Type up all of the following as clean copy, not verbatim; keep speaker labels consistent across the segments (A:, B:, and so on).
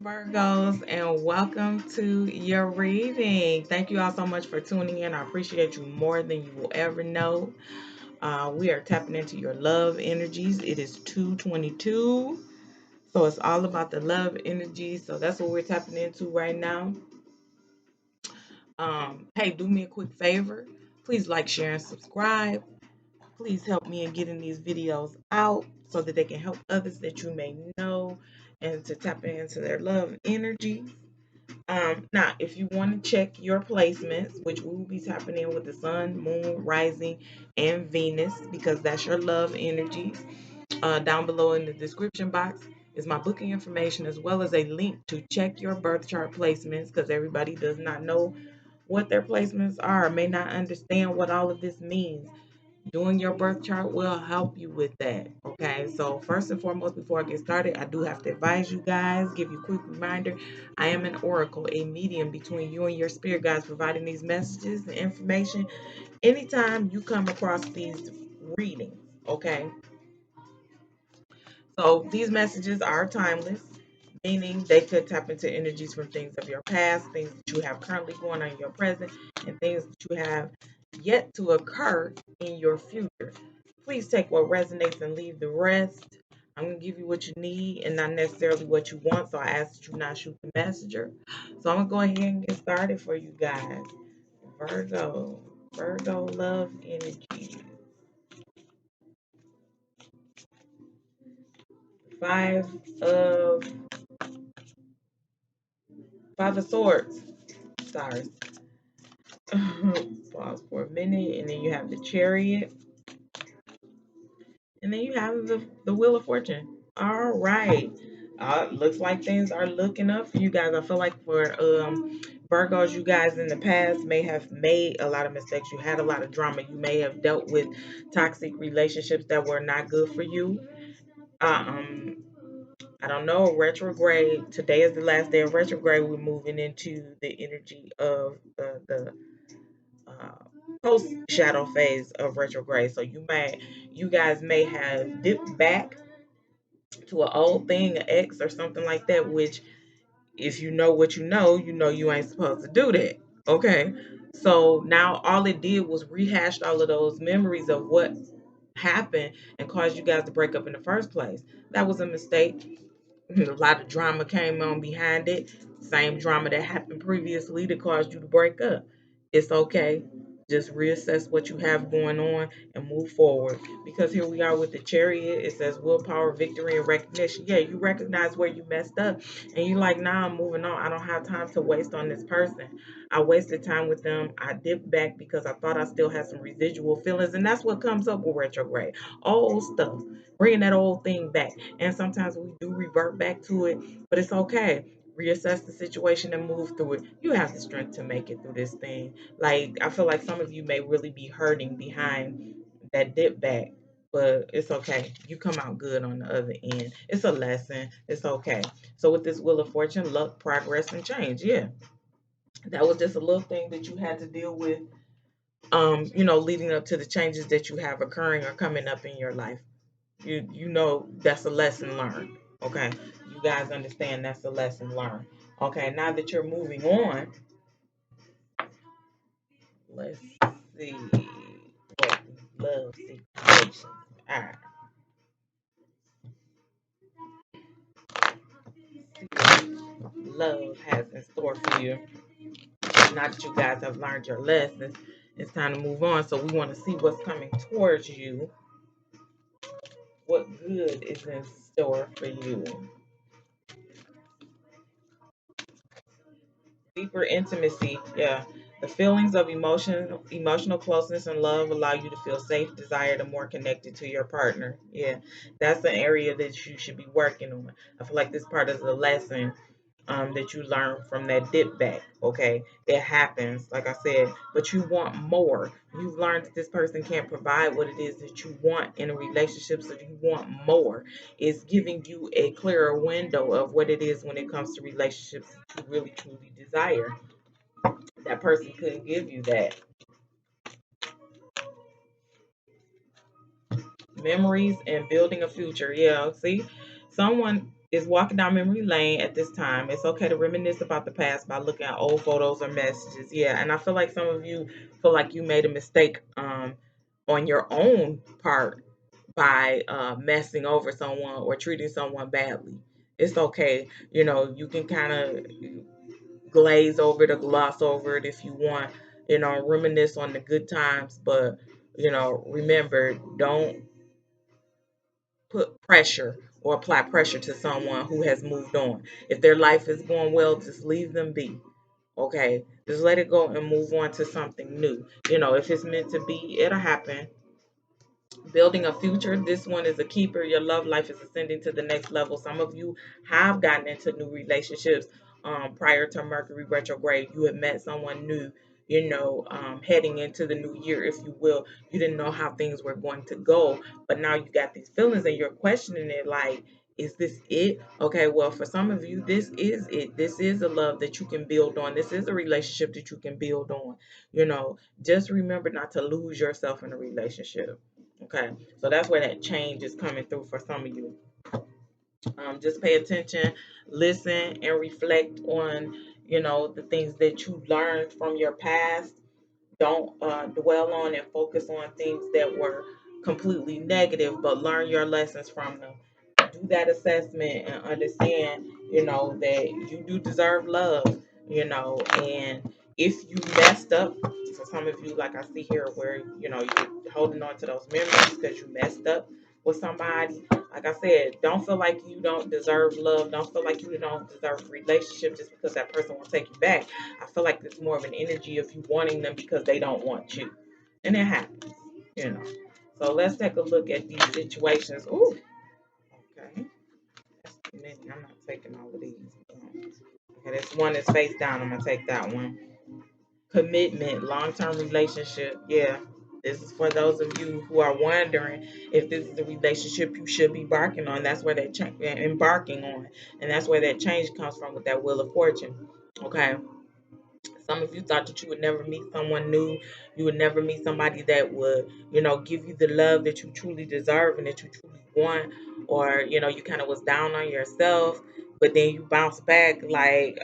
A: Virgos, and welcome to your reading. Thank you all so much for tuning in. I appreciate you more than you will ever know. We are tapping into your love energies. It is 222, so it's all about the love energy. So that's what we're tapping into right now. Hey, do me a quick favor. Please like, share, and subscribe. Please help me in getting these videos out so that they can help others that you may know and to tap into their love energy. Now, if you want to check your placements, which we will be tapping in with the sun, moon, rising, and Venus, because that's your love energies, down below in the description box is my booking information as well as a link to check your birth chart placements because everybody does not know what their placements are, may not understand what all of this means. Doing your birth chart will help you with that. Okay, so first and foremost, before I get started, I do have to advise you guys, give you a quick reminder. I am an oracle, a medium between you and your spirit guides, providing these messages and information anytime you come across these readings. Okay, so these messages are timeless, meaning they could tap into energies from things of your past, things that you have currently going on in your present, and things that you have yet to occur in your future. Please take what resonates and leave the rest. I'm going to give you what you need and not necessarily what you want, so I ask that you not shoot the messenger. So I'm going to go ahead and get started for you guys. Virgo, Virgo love energy. Five of Five of Swords. Sorry. Pause for a minute, and then you have the Chariot, and then you have the Wheel of Fortune. All right. Looks like things are looking up for you guys. I feel like for Virgos, you guys in the past may have made a lot of mistakes. You had a lot of drama. You may have dealt with toxic relationships that were not good for you. Um, I don't know, retrograde. Today is the last day of retrograde. We're moving into the energy of the uh, post shadow phase of retrograde. So you guys may have dipped back to an old thing, an ex or something like that. Which, if you know what you know you ain't supposed to do that. Okay, so now all it did was rehashed all of those memories of what happened and caused you guys to break up in the first place. That was a mistake. A lot of drama came on behind it. Same drama that happened previously that caused you to break up. It's okay. Just reassess what you have going on and move forward. Because here we are with the Chariot. It says willpower, victory, and recognition. Yeah, you recognize where you messed up and you're like, nah, I'm moving on. I don't have time to waste on this person. I wasted time with them. I dipped back because I thought I still had some residual feelings. And that's what comes up with retrograde. Old stuff. Bringing that old thing back. And sometimes we do revert back to it, but it's okay. Reassess the situation and move through it. You have the strength to make it through this thing. Like, I feel like some of you may really be hurting behind that dip back, but it's okay. You come out good on the other end. It's a lesson. It's okay. So with this Wheel of Fortune, luck, progress, and change. Yeah, that was just a little thing that you had to deal with. Leading up to the changes that you have occurring or coming up in your life. You know that's a lesson learned. Okay, you guys understand that's a lesson learned. Okay, now that you're moving on, let's see what love situations are. Love has in store for you. Now that you guys have learned your lessons, it's time to move on. So we want to see what's coming towards you. What good is in store for you? Deeper intimacy. Yeah. The feelings of emotional closeness and love allow you to feel safe, desired, and more connected to your partner. Yeah. That's an area that you should be working on. I feel like this part is a lesson that you learn from that dip back. Okay. It happens, like I said, but you want more. You've learned that this person can't provide what it is that you want in a relationship, so you want more. It's giving you a clearer window of what it is when it comes to relationships that you really truly desire. That person couldn't give you that. Memories and building a future. Yeah, see, someone is walking down memory lane at this time. It's okay to reminisce about the past by looking at old photos or messages. Yeah, and I feel like some of you feel like you made a mistake on your own part by messing over someone or treating someone badly. It's okay. You can kind of glaze over it or gloss over it if you want, reminisce on the good times, but, remember, don't put pressure or apply pressure to someone who has moved on. If their life is going well, just leave them be. Okay, just let it go and move on to something new. If it's meant to be, it'll happen. Building a future, this one is a keeper. Your love life is ascending to the next level. Some of you have gotten into new relationships prior to Mercury retrograde. You have met someone new, heading into the new year, if you will. You didn't know how things were going to go, but now you got these feelings and you're questioning it like, is this it? Okay, well, for some of you, this is it. This is a love that you can build on. This is a relationship that you can build on. Just remember not to lose yourself in a relationship. Okay, so that's where that change is coming through for some of you. Just pay attention, listen, and reflect on, the things that you learned from your past. Don't dwell on and focus on things that were completely negative, but learn your lessons from them. Do that assessment and understand, that you do deserve love, and if you messed up, for some of you, like I see here, where, you're holding on to those memories because you messed up with somebody. Like I said, don't feel like you don't deserve love. Don't feel like you don't deserve a relationship just because that person will take you back. I feel like it's more of an energy of you wanting them because they don't want you. And it happens, you know. So let's take a look at these situations. Ooh, okay. That's too many. I'm not taking all of these. Okay, this one is face down. I'm going to take that one. Commitment, long term relationship. Yeah. This is for those of you who are wondering if this is the relationship you should be embarking on. That's where that embarking on, and that's where that change comes from with that wheel of fortune. Okay, some of you thought that you would never meet someone new. You would never meet somebody that would, give you the love that you truly deserve and that you truly want. Or, you kind of was down on yourself, but then you bounce back. Like,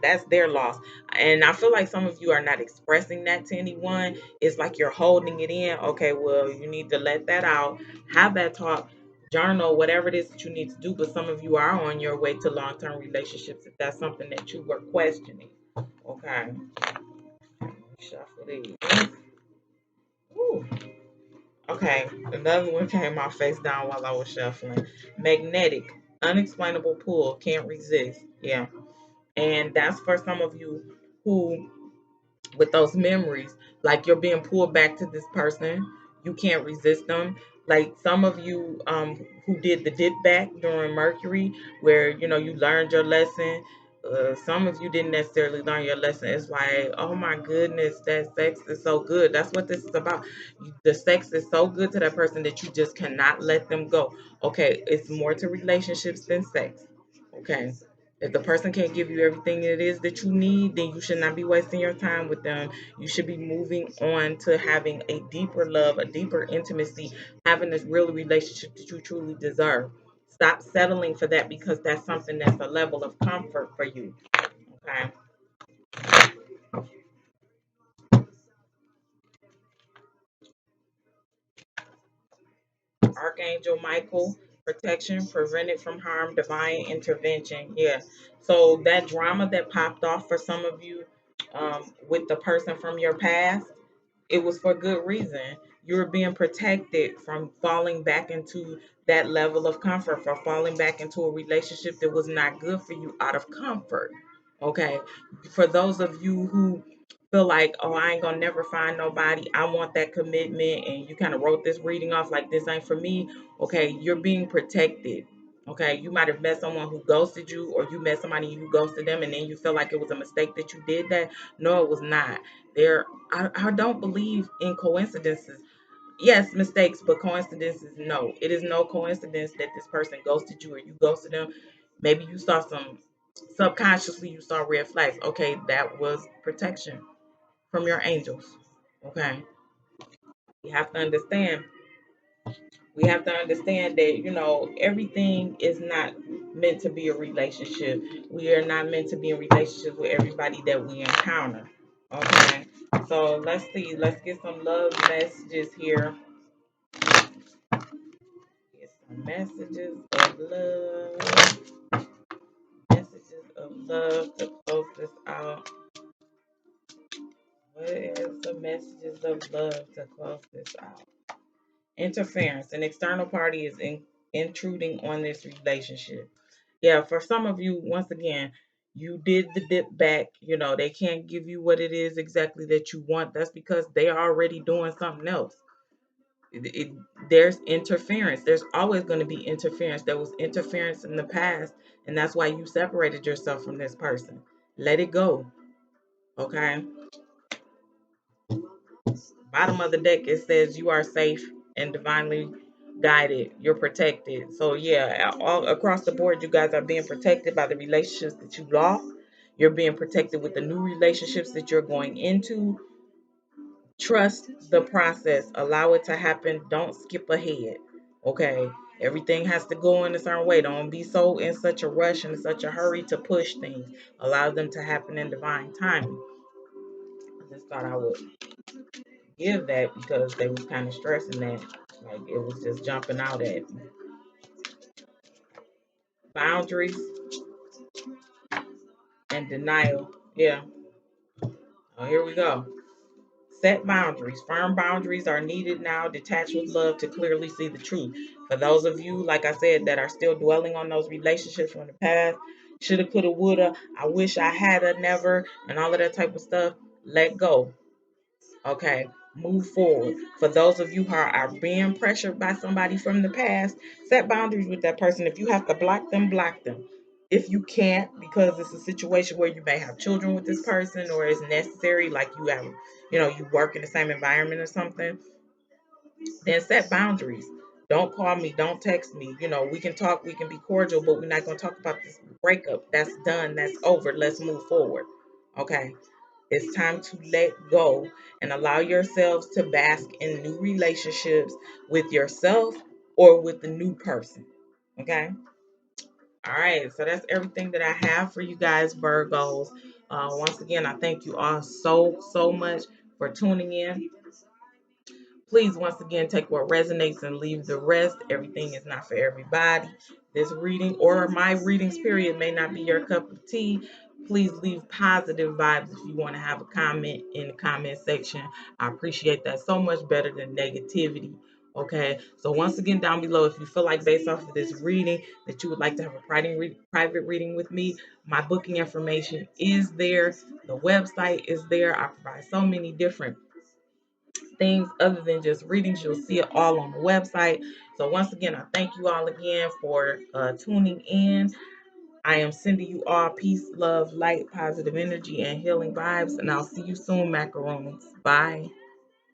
A: that's their loss. And I feel like some of you are not expressing that to anyone. It's like you're holding it in. Okay, well, you need to let that out, have that talk, journal, whatever it is that you need to do. But some of you are on your way to long term relationships if that's something that you were questioning. Okay. Shuffle these. Ooh. Okay. Another one came off face down while I was shuffling. Magnetic. Unexplainable pull. Can't resist. Yeah. And that's for some of you who, with those memories, like you're being pulled back to this person. You can't resist them. Like some of you who did the dip back during Mercury, where you learned your lesson. Some of you didn't necessarily learn your lesson. It's like, oh my goodness, that sex is so good. That's what this is about. The sex is so good to that person that you just cannot let them go. Okay, it's more to relationships than sex. Okay, if the person can't give you everything it is that you need, then you should not be wasting your time with them. You should be moving on to having a deeper love, a deeper intimacy, having this real relationship that you truly deserve. Stop settling for that because that's something that's a level of comfort for you. Okay. Archangel Michael, protection, prevented from harm, divine intervention. Yeah. So that drama that popped off for some of you with the person from your past, it was for good reason. You were being protected from falling back into that level of comfort, for falling back into a relationship that was not good for you out of comfort. Okay. For those of you who feel like, oh, I ain't gonna never find nobody, I want that commitment, and you kind of wrote this reading off like this ain't for me. Okay, you're being protected. Okay, you might have met someone who ghosted you, or you met somebody who ghosted them, and then you feel like it was a mistake that you did that. No, it was not. I don't believe in coincidences. Yes, mistakes, but coincidences, no. It is no coincidence that this person ghosted you or you ghosted them. Maybe you saw some, subconsciously you saw red flags. Okay, that was protection from your angels. Okay, you have to understand We have to understand that, everything is not meant to be a relationship. We are not meant to be in relationships with everybody that we encounter. Okay. So let's see. Let's get some love messages here. Get some messages of love. Messages of love to close this out. What is the messages of love to close this out? Interference. An external party is intruding on this relationship. Yeah, for some of you, once again, you did the dip back. They can't give you what it is exactly that you want. That's because they are already doing something else. There's interference. There's always going to be interference. There was interference in the past, and that's why you separated yourself from this person. Let it go. Okay. Bottom of the deck, it says you are safe and divinely guided. You're protected. So yeah, all across the board, you guys are being protected by the relationships that you lost. You're being protected with the new relationships that you're going into. Trust the process. Allow it to happen. Don't skip ahead. Okay. Everything has to go in a certain way. Don't be so in such a rush and in such a hurry to push things. Allow them to happen in divine timing. I just thought I would give that because they was kind of stressing that. Like it was just jumping out at me. Boundaries and denial. Yeah. Oh, here we go. Set boundaries. Firm boundaries are needed now. Detach with love to clearly see the truth. For those of you, like I said, that are still dwelling on those relationships from the past, shoulda, coulda, woulda, I wish I had a never, and all of that type of stuff, let go. Okay, move forward. For those of you who are being pressured by somebody from the past, set boundaries with that person. If you have to block them, block them. If you can't, because it's a situation where you may have children with this person or it's necessary, like you work in the same environment or something, then set boundaries. Don't call me, don't text me. We can talk, we can be cordial, but we're not going to talk about this breakup. That's done, that's over. Let's move forward. Okay. It's time to let go and allow yourselves to bask in new relationships with yourself or with the new person. Okay. All right. So that's everything that I have for you guys, Virgos. Once again, I thank you all so, so much for tuning in. Please, once again, take what resonates and leave the rest. Everything is not for everybody. This reading or my readings, period, may not be your cup of tea. Please leave positive vibes if you want to have a comment in the comment section. I appreciate that so much better than negativity. Okay, so once again, down below, if you feel like based off of this reading that you would like to have a private reading with me, my booking information is there. The website is there. I provide so many different things other than just readings. You'll see it all on the website. So once again, I thank you all again for tuning in. I am sending you all peace, love, light, positive energy, and healing vibes. And I'll see you soon, macaroons. Bye.